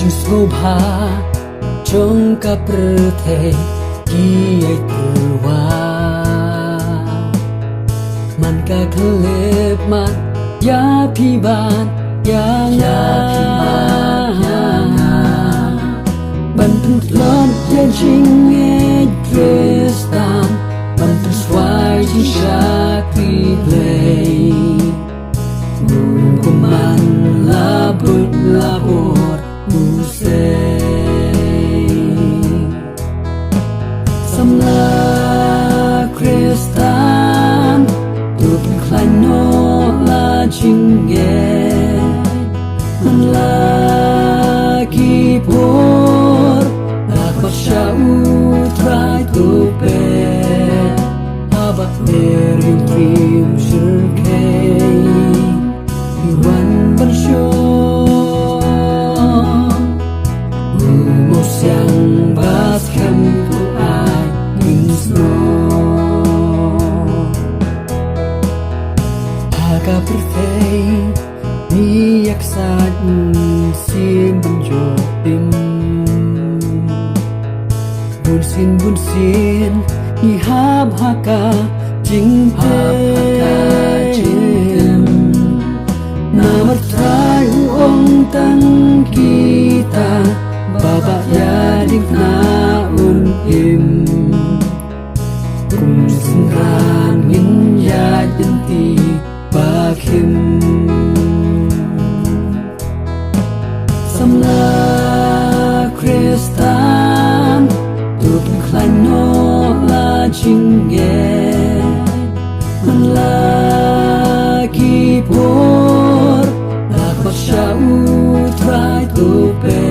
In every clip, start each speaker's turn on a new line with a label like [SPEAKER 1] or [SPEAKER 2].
[SPEAKER 1] Snoba Jongka Perthe Kiai Terwa Man ka kelep man Ya piban Yang Bantut lon Ya jingit Tristan Bantut swai Jishakri play Kuman labut labur Samla Kristan Tup klano la jingge Man lagi por Nakot siya utray tupe Abak nerim trim sirkei Iwan bersyo Yang baskan tu ai insno Aga pertei Niyak saat sim benjopim Bunsin Ihab haka jingtem Namar trai uong tang kita Baba yadik na unim Kung singran ngin yadinti bakim Samla Kristan Tup klano la jingge Man lagi por Nakot siya utray tupe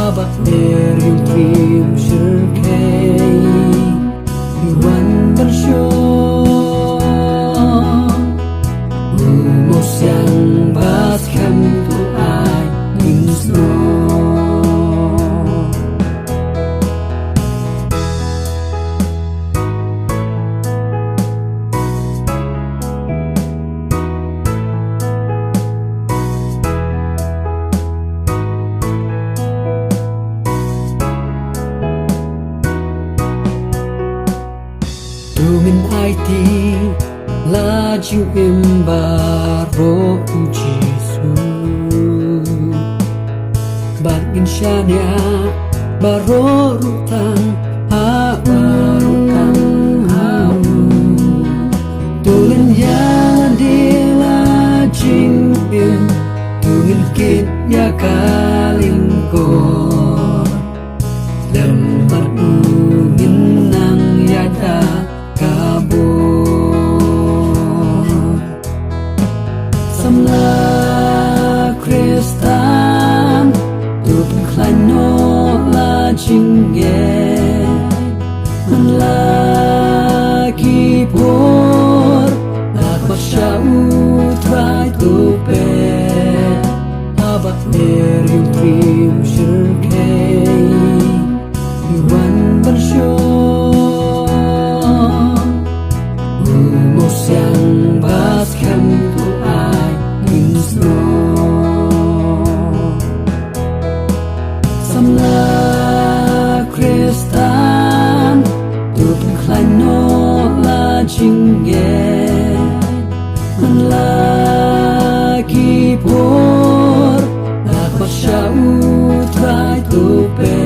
[SPEAKER 1] Abak nerim trim sirkei Iwan bersyo Umos yang baskan tu ai insno Tumin aiti laju imbaro Jisu Bagin syania baro rutang hau Tulin ya dilajing Tulin kit ya kalingkor Lemar ungin nang yada Samla Kristan Tup klano la jingge Man lagi por Nakot siya utray tupe Abak nerim trim sirkei Iwan bersyo Umos yang baskan tu ai insno Samla Kristan Tup klano la jingge Man lagi por Nakot siya utray tupe